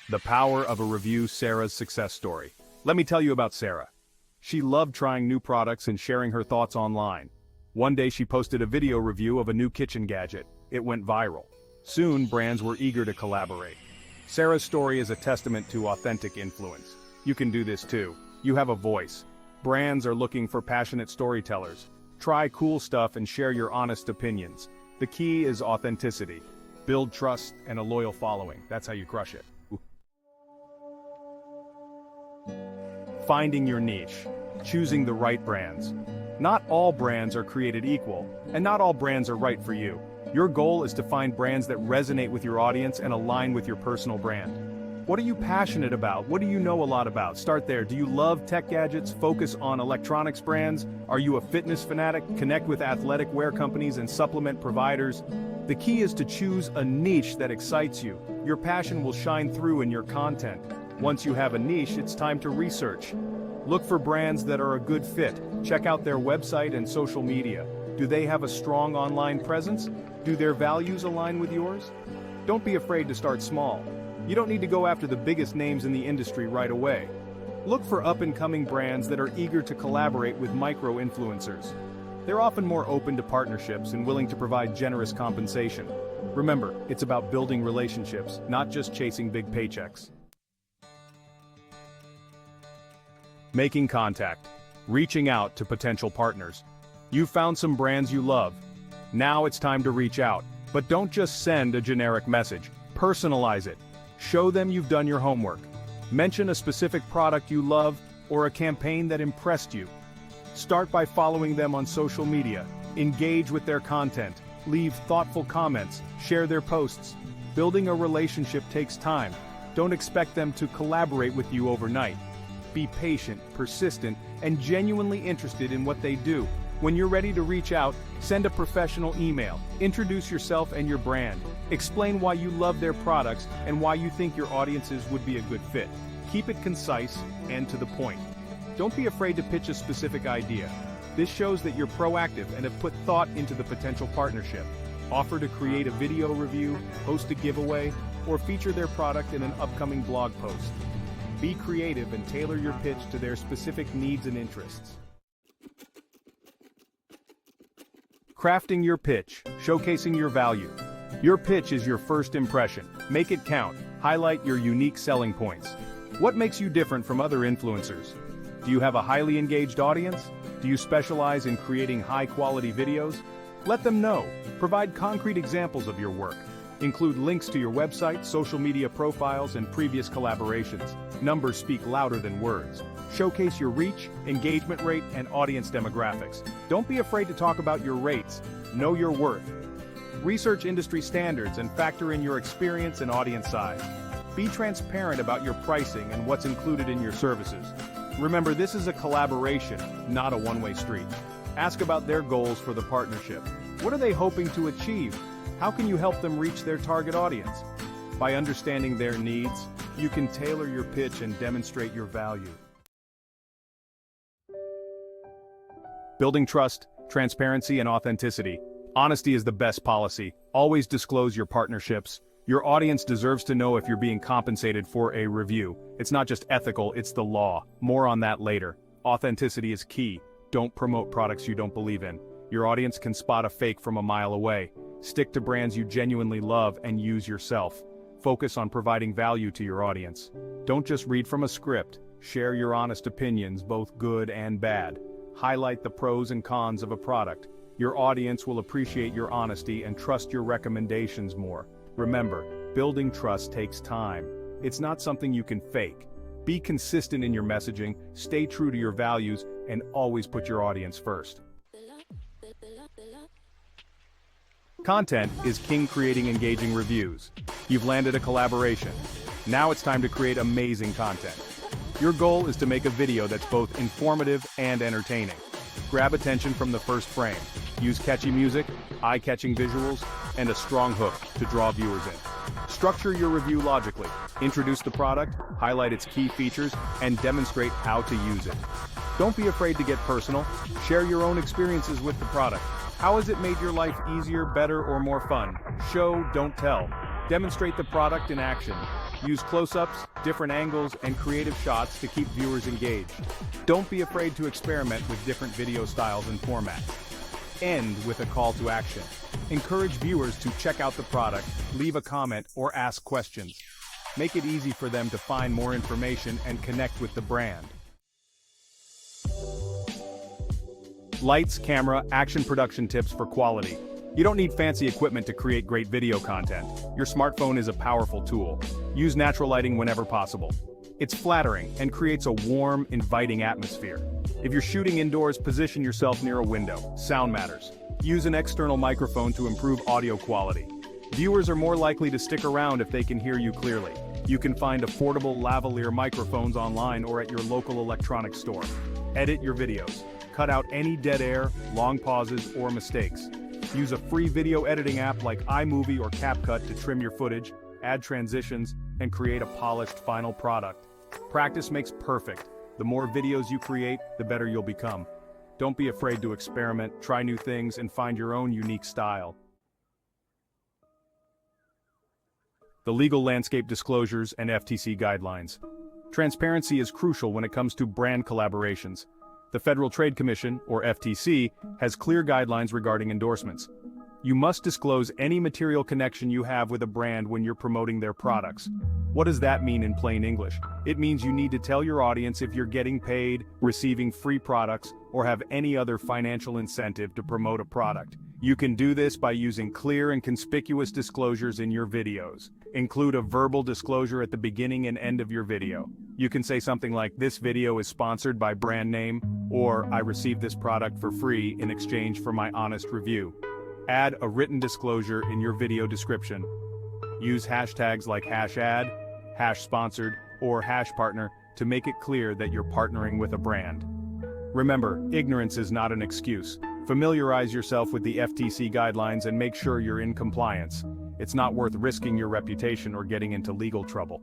The power of a review. Sarah's success story. Let me tell you about Sarah. She loved trying new products and sharing her thoughts online. One day she posted a video review of a new kitchen gadget. It went viral. Soon, brands were eager to collaborate. Sarah's story is a testament to authentic influence. You can do this too. You have a voice. Brands are looking for passionate storytellers. Try cool stuff and share your honest opinions. The key is authenticity. Build trust and a loyal following. That's how you crush it. Finding your niche. Choosing the right brands. Not all brands are created equal, and not all brands are right for you. Your goal is to find brands that resonate with your audience and align with your personal brand. What are you passionate about? What do you know a lot about? Start there. Do you love tech gadgets? Focus on electronics brands? Are you a fitness fanatic? Connect with athletic wear companies and supplement providers. The key is to choose a niche that excites you. Your passion will shine through in your content. Once you have a niche, it's time to research. Look for brands that are a good fit. Check out their website and social media. Do they have a strong online presence? Do their values align with yours? Don't be afraid to start small. You don't need to go after the biggest names in the industry right away. Look for up-and-coming brands that are eager to collaborate with micro-influencers. They're often more open to partnerships and willing to provide generous compensation. Remember, it's about building relationships, not just chasing big paychecks. Making contact. Reaching out to potential partners. You've found some brands you love. Now it's time to reach out. But don't just send a generic message. Personalize it. Show them you've done your homework. Mention a specific product you love or a campaign that impressed you. Start by following them on social media. Engage with their content. Leave thoughtful comments. Share their posts. Building a relationship takes time. Don't expect them to collaborate with you overnight. Be patient, persistent, and genuinely interested in what they do. When you're ready to reach out, send a professional email. Introduce yourself and your brand. Explain why you love their products and why you think your audiences would be a good fit. Keep it concise and to the point. Don't be afraid to pitch a specific idea. This shows that you're proactive and have put thought into the potential partnership. Offer to create a video review, host a giveaway, or feature their product in an upcoming blog post. Be creative and tailor your pitch to their specific needs and interests. Crafting your pitch, showcasing your value. Your pitch is your first impression. Make it count. Highlight your unique selling points. What makes you different from other influencers? Do you have a highly engaged audience? Do you specialize in creating high-quality videos? Let them know. Provide concrete examples of your work. Include links to your website, social media profiles, and previous collaborations. Numbers speak louder than words. Showcase your reach, engagement rate, and audience demographics. Don't be afraid to talk about your rates. Know your worth. Research industry standards and factor in your experience and audience size. Be transparent about your pricing and what's included in your services. Remember, this is a collaboration, not a one-way street. Ask about their goals for the partnership. What are they hoping to achieve? How can you help them reach their target audience? By understanding their needs, you can tailor your pitch and demonstrate your value. Building trust, transparency, and authenticity. Honesty is the best policy. Always disclose your partnerships. Your audience deserves to know if you're being compensated for a review. It's not just ethical, it's the law. More on that later. Authenticity is key. Don't promote products you don't believe in. Your audience can spot a fake from a mile away. Stick to brands you genuinely love and use yourself. Focus on providing value to your audience. Don't just read from a script. Share your honest opinions, both good and bad. Highlight the pros and cons of a product. Your audience will appreciate your honesty and trust your recommendations more. Remember, building trust takes time. It's not something you can fake. Be consistent in your messaging, stay true to your values, and always put your audience first. Content is king. Creating engaging reviews. You've landed a collaboration. Now it's time to create amazing content. Your goal is to make a video that's both informative and entertaining. Grab attention from the first frame. Use catchy music, eye-catching visuals, and a strong hook to draw viewers in. Structure your review logically. Introduce the product, highlight its key features, and demonstrate how to use it. Don't be afraid to get personal. Share your own experiences with the product. How has it made your life easier, better, or more fun? Show, don't tell. Demonstrate the product in action. Use close-ups, different angles, and creative shots to keep viewers engaged. Don't be afraid to experiment with different video styles and formats. End with a call to action. Encourage viewers to check out the product, leave a comment, or ask questions. Make it easy for them to find more information and connect with the brand. Lights, camera, action production tips for quality. You don't need fancy equipment to create great video content. Your smartphone is a powerful tool. Use natural lighting whenever possible. It's flattering and creates a warm, inviting atmosphere. If you're shooting indoors, position yourself near a window. Sound matters. Use an external microphone to improve audio quality. Viewers are more likely to stick around if they can hear you clearly. You can find affordable lavalier microphones online or at your local electronics store. Edit your videos. Cut out any dead air, long pauses, or mistakes. Use a free video editing app like iMovie or CapCut to trim your footage, add transitions, and create a polished final product. Practice makes perfect. The more videos you create, the better you'll become. Don't be afraid to experiment, try new things, and find your own unique style. The legal landscape disclosures and FTC guidelines. Transparency is crucial when it comes to brand collaborations. The Federal Trade Commission, or FTC, has clear guidelines regarding endorsements. You must disclose any material connection you have with a brand when you're promoting their products. What does that mean in plain English? It means you need to tell your audience if you're getting paid, receiving free products, or have any other financial incentive to promote a product. You can do this by using clear and conspicuous disclosures in your videos. Include a verbal disclosure at the beginning and end of your video. You can say something like, "This video is sponsored by brand name," or "I received this product for free in exchange for my honest review." Add a written disclosure in your video description. Use hashtags like #ad, #sponsored, or #partner to make it clear that you're partnering with a brand. Remember, ignorance is not an excuse. Familiarize yourself with the FTC guidelines and make sure you're in compliance. It's not worth risking your reputation or getting into legal trouble.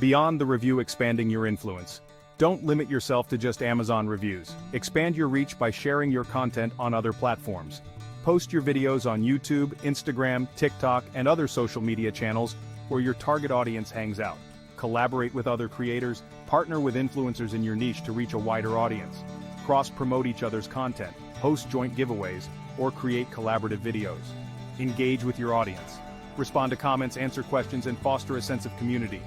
Beyond the review, expanding your influence. Don't limit yourself to just Amazon reviews. Expand your reach by sharing your content on other platforms. Post your videos on YouTube, Instagram, TikTok, and other social media channels where your target audience hangs out. Collaborate with other creators, partner with influencers in your niche to reach a wider audience. Cross-promote each other's content, host joint giveaways, or create collaborative videos. Engage with your audience. Respond to comments, answer questions, and foster a sense of community.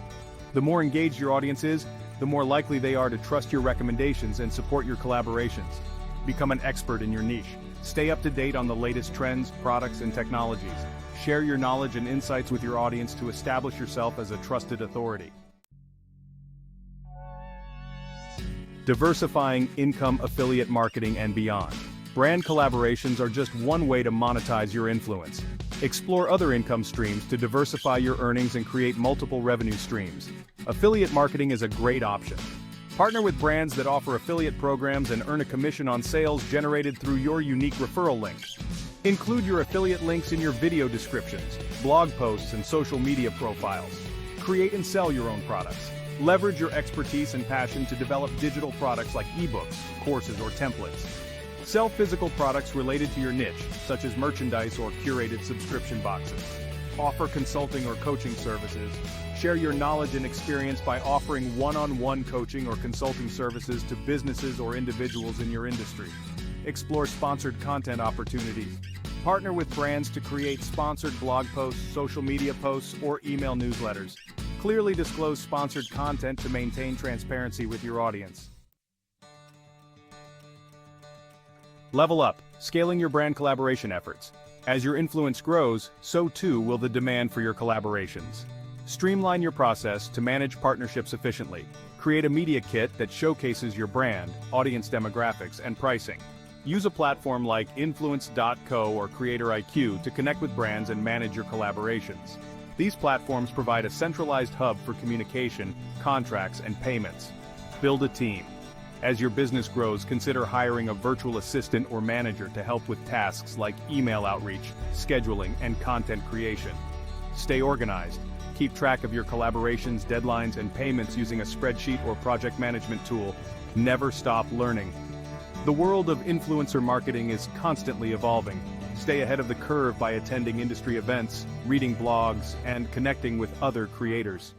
The more engaged your audience is, the more likely they are to trust your recommendations and support your collaborations. Become an expert in your niche. Stay up to date on the latest trends, products, and technologies. Share your knowledge and insights with your audience to establish yourself as a trusted authority. Diversifying income, affiliate marketing, and beyond. Brand collaborations are just one way to monetize your influence. Explore other income streams to diversify your earnings and create multiple revenue streams. Affiliate marketing is a great option. Partner with brands that offer affiliate programs and earn a commission on sales generated through your unique referral link. Include your affiliate links in your video descriptions, blog posts, and social media profiles. Create and sell your own products. Leverage your expertise and passion to develop digital products like ebooks, courses, or templates. Sell physical products related to your niche, such as merchandise or curated subscription boxes. Offer consulting or coaching services. Share your knowledge and experience by offering one-on-one coaching or consulting services to businesses or individuals in your industry. Explore sponsored content opportunities. Partner with brands to create sponsored blog posts, social media posts, or email newsletters. Clearly disclose sponsored content to maintain transparency with your audience. Level up, scaling your brand collaboration efforts. As your influence grows, so too will the demand for your collaborations. Streamline your process to manage partnerships efficiently. Create a media kit that showcases your brand, audience demographics, and pricing. Use a platform like Influence.co or Creator IQ to connect with brands and manage your collaborations. These platforms provide a centralized hub for communication, contracts, and payments. Build a team. As your business grows, consider hiring a virtual assistant or manager to help with tasks like email outreach, scheduling, and content creation. Stay organized. Keep track of your collaborations, deadlines, and payments using a spreadsheet or project management tool. Never stop learning. The world of influencer marketing is constantly evolving. Stay ahead of the curve by attending industry events, reading blogs, and connecting with other creators.